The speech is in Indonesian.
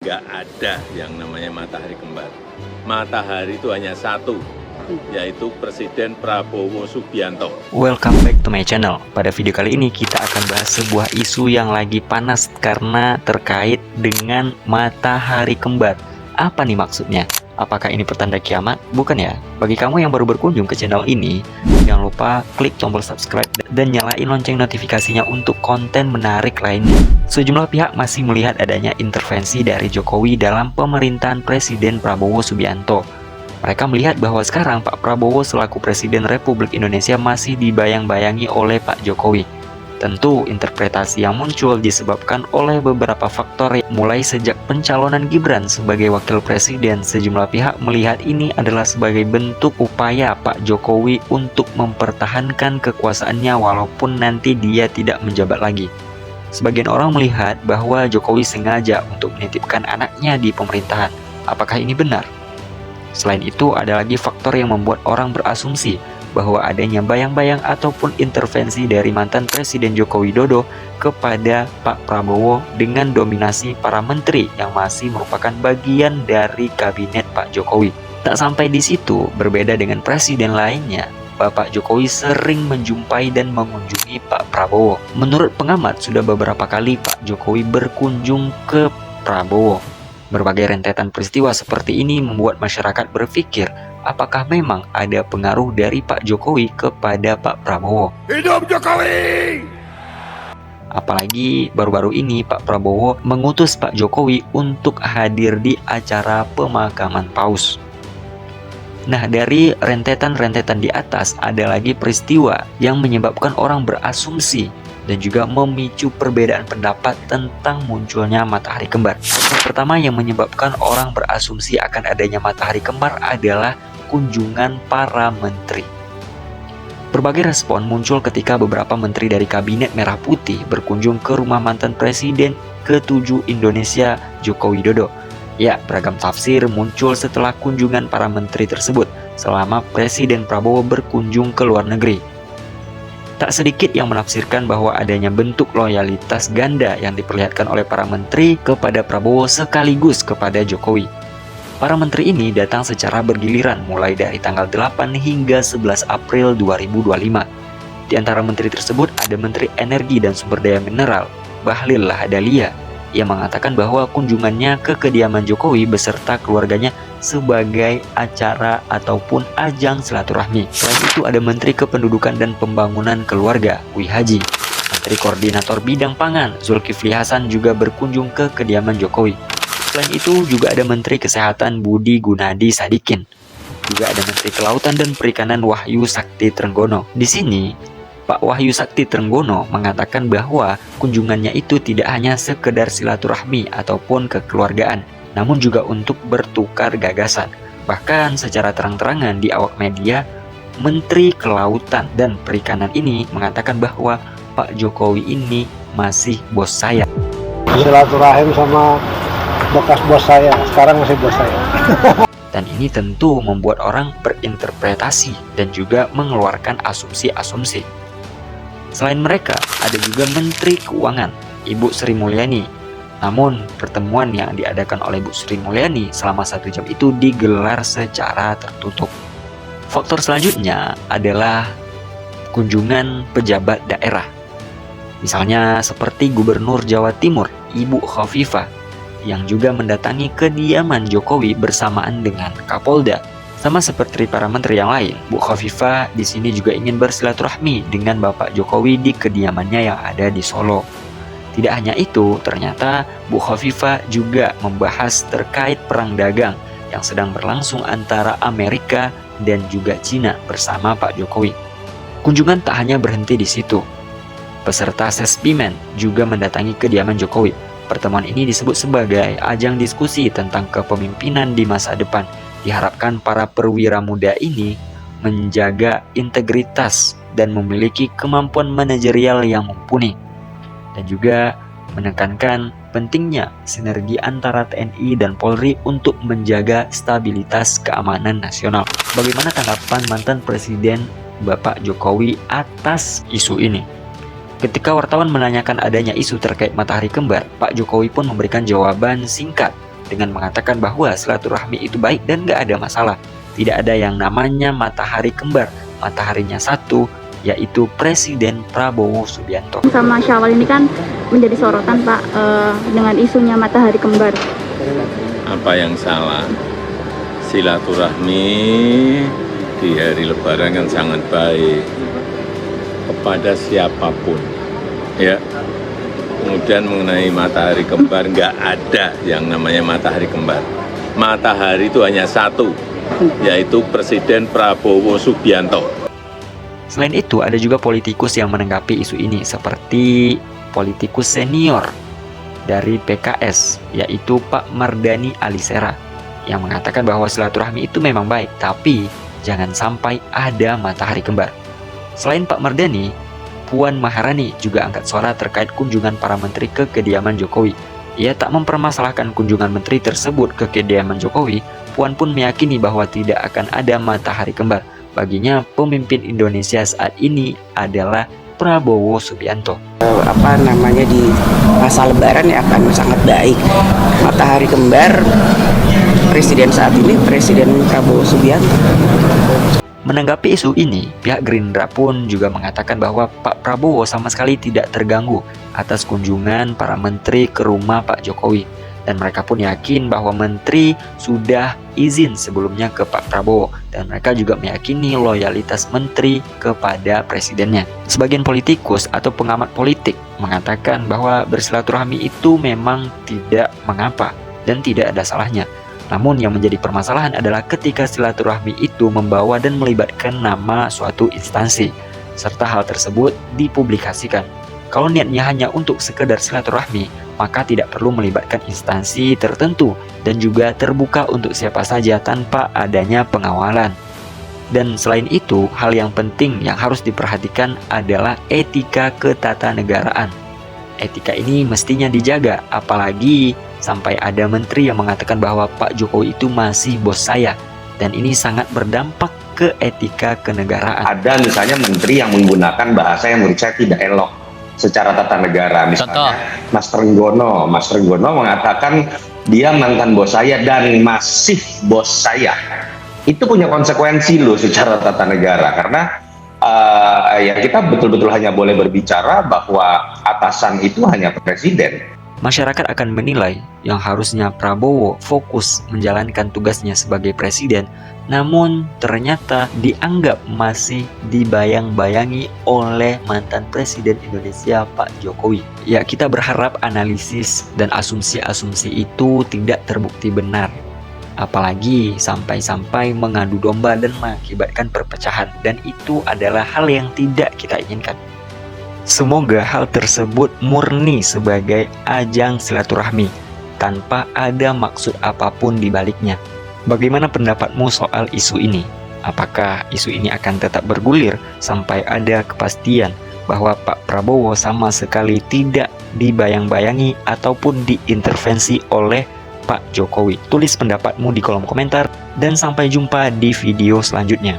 nggak ada yang namanya matahari kembar. Matahari itu hanya satu, yaitu Presiden Prabowo Subianto. Welcome back to my channel. Pada video kali ini kita akan bahas sebuah isu yang lagi panas karena terkait dengan matahari kembar. Apa nih maksudnya? Apakah ini pertanda kiamat? Bukan ya? Bagi kamu yang baru berkunjung ke channel ini, jangan lupa klik tombol subscribe dan nyalain lonceng notifikasinya untuk konten menarik lainnya. Sejumlah pihak masih melihat adanya intervensi dari Jokowi dalam pemerintahan Presiden Prabowo Subianto. Mereka melihat bahwa sekarang Pak Prabowo selaku Presiden Republik Indonesia masih dibayang-bayangi oleh Pak Jokowi. Tentu interpretasi yang muncul disebabkan oleh beberapa faktor, mulai sejak pencalonan Gibran sebagai wakil presiden. Sejumlah pihak melihat ini adalah sebagai bentuk upaya Pak Jokowi untuk mempertahankan kekuasaannya walaupun nanti dia tidak menjabat lagi. Sebagian orang melihat bahwa Jokowi sengaja untuk menitipkan anaknya di pemerintahan. Apakah ini benar? Selain itu, ada lagi faktor yang membuat orang berasumsi bahwa adanya bayang-bayang ataupun intervensi dari mantan Presiden Joko Widodo kepada Pak Prabowo dengan dominasi para menteri yang masih merupakan bagian dari kabinet Pak Jokowi. Tak sampai di situ, berbeda dengan presiden lainnya, Bapak Jokowi sering menjumpai dan mengunjungi Pak Prabowo. Menurut pengamat, sudah beberapa kali Pak Jokowi berkunjung ke Prabowo. Berbagai rentetan peristiwa seperti ini membuat masyarakat berpikir, apakah memang ada pengaruh dari Pak Jokowi kepada Pak Prabowo? Hidup Jokowi! Apalagi baru-baru ini Pak Prabowo mengutus Pak Jokowi untuk hadir di acara pemakaman Paus. Nah, dari rentetan-rentetan di atas ada lagi peristiwa yang menyebabkan orang berasumsi dan juga memicu perbedaan pendapat tentang munculnya matahari kembar. Yang pertama yang menyebabkan orang berasumsi akan adanya matahari kembar adalah kunjungan para menteri. Berbagai respon muncul ketika beberapa menteri dari Kabinet Merah Putih berkunjung ke rumah mantan Presiden ke-7 Indonesia, Joko Widodo. Ya, beragam tafsir muncul setelah kunjungan para menteri tersebut selama Presiden Prabowo berkunjung ke luar negeri. Tak sedikit yang menafsirkan bahwa adanya bentuk loyalitas ganda yang diperlihatkan oleh para menteri kepada Prabowo sekaligus kepada Jokowi. Para menteri ini datang secara bergiliran mulai dari tanggal 8 hingga 11 April 2025. Di antara menteri tersebut ada Menteri Energi dan Sumber Daya Mineral, Bahlil Lahadalia, yang mengatakan bahwa kunjungannya ke kediaman Jokowi beserta keluarganya sebagai acara ataupun ajang silaturahmi. Selain itu ada Menteri Kependudukan dan Pembangunan Keluarga, Wihaji. Menteri Koordinator Bidang Pangan, Zulkifli Hasan juga berkunjung ke kediaman Jokowi. Selain itu juga ada Menteri Kesehatan Budi Gunadi Sadikin. Juga ada Menteri Kelautan dan Perikanan Wahyu Sakti Trenggono. Di sini Pak Wahyu Sakti Trenggono mengatakan bahwa kunjungannya itu tidak hanya sekedar silaturahmi ataupun kekeluargaan, namun juga untuk bertukar gagasan. Bahkan secara terang-terangan di awak media, Menteri Kelautan dan Perikanan ini mengatakan bahwa Pak Jokowi ini masih bos saya. Silaturahim sama bekas bos saya, sekarang masih bos saya. Dan ini tentu membuat orang berinterpretasi dan juga mengeluarkan asumsi-asumsi. Selain mereka, ada juga Menteri Keuangan, Ibu Sri Mulyani. Namun, pertemuan yang diadakan oleh Ibu Sri Mulyani selama 1 jam itu digelar secara tertutup. Faktor selanjutnya adalah kunjungan pejabat daerah. Misalnya seperti Gubernur Jawa Timur, Ibu Khofifah, yang juga mendatangi kediaman Jokowi bersamaan dengan Kapolda. Sama seperti para menteri yang lain, Bu Khofifah di sini juga ingin bersilaturahmi dengan Bapak Jokowi di kediamannya yang ada di Solo. Tidak hanya itu, ternyata Bu Khofifah juga membahas terkait perang dagang yang sedang berlangsung antara Amerika dan juga Cina bersama Pak Jokowi. Kunjungan tak hanya berhenti di situ. Peserta Sespimen juga mendatangi kediaman Jokowi. Pertemuan ini disebut sebagai ajang diskusi tentang kepemimpinan di masa depan. Diharapkan para perwira muda ini menjaga integritas dan memiliki kemampuan manajerial yang mumpuni. Dan juga menekankan pentingnya sinergi antara TNI dan Polri untuk menjaga stabilitas keamanan nasional. Bagaimana tanggapan mantan Presiden Bapak Jokowi atas isu ini? Ketika wartawan menanyakan adanya isu terkait matahari kembar, Pak Jokowi pun memberikan jawaban singkat dengan mengatakan bahwa silaturahmi itu baik dan gak ada masalah. Tidak ada yang namanya matahari kembar, mataharinya satu, yaitu Presiden Prabowo Subianto. Sama Syawal ini kan menjadi sorotan Pak dengan isunya matahari kembar. Apa yang salah? Silaturahmi di hari Lebaran kan sangat baik kepada siapapun, ya. Kemudian mengenai matahari kembar, nggak ada yang namanya matahari kembar. Matahari itu hanya satu, yaitu Presiden Prabowo Subianto. Selain itu, ada juga politikus yang menanggapi isu ini, seperti politikus senior dari PKS, yaitu Pak Mardhani Alisera, yang mengatakan bahwa silaturahmi itu memang baik, tapi jangan sampai ada matahari kembar. Selain Pak Mardhani, Puan Maharani juga angkat suara terkait kunjungan para menteri ke kediaman Jokowi. Ia tak mempermasalahkan kunjungan menteri tersebut ke kediaman Jokowi. Puan pun meyakini bahwa tidak akan ada matahari kembar. Baginya, pemimpin Indonesia saat ini adalah Prabowo Subianto. Di masa Lebaran ya akan sangat baik. Matahari kembar, presiden saat ini Presiden Prabowo Subianto. Menanggapi isu ini, pihak Gerindra pun juga mengatakan bahwa Pak Prabowo sama sekali tidak terganggu atas kunjungan para menteri ke rumah Pak Jokowi. Dan mereka pun yakin bahwa menteri sudah izin sebelumnya ke Pak Prabowo. Dan mereka juga meyakini loyalitas menteri kepada presidennya. Sebagian politikus atau pengamat politik mengatakan bahwa bersilaturahmi itu memang tidak mengapa dan tidak ada salahnya. Namun yang menjadi permasalahan adalah ketika silaturahmi itu membawa dan melibatkan nama suatu instansi, serta hal tersebut dipublikasikan. Kalau niatnya hanya untuk sekedar silaturahmi, maka tidak perlu melibatkan instansi tertentu dan juga terbuka untuk siapa saja tanpa adanya pengawalan. Dan selain itu, hal yang penting yang harus diperhatikan adalah etika ketatanegaraan. Etika ini mestinya dijaga, apalagi sampai ada menteri yang mengatakan bahwa Pak Jokowi itu masih bos saya. Dan ini sangat berdampak ke etika kenegaraan. Ada misalnya menteri yang menggunakan bahasa yang menurut saya tidak elok secara tata negara. Misalnya Mas Trenggono mengatakan dia mantan bos saya dan masih bos saya. Itu punya konsekuensi loh secara tata negara, karena ya kita betul-betul hanya boleh berbicara bahwa atasan itu hanya presiden. Masyarakat akan menilai yang harusnya Prabowo fokus menjalankan tugasnya sebagai presiden, namun ternyata dianggap masih dibayang-bayangi oleh mantan presiden Indonesia Pak Jokowi. Ya, kita berharap analisis dan asumsi-asumsi itu tidak terbukti benar. Apalagi sampai-sampai mengadu domba dan mengakibatkan perpecahan, dan itu adalah hal yang tidak kita inginkan. Semoga hal tersebut murni sebagai ajang silaturahmi tanpa ada maksud apapun di baliknya. Bagaimana pendapatmu soal isu ini? Apakah isu ini akan tetap bergulir sampai ada kepastian bahwa Pak Prabowo sama sekali tidak dibayang-bayangi ataupun diintervensi oleh Pak Jokowi? Tulis pendapatmu di kolom komentar dan sampai jumpa di video selanjutnya.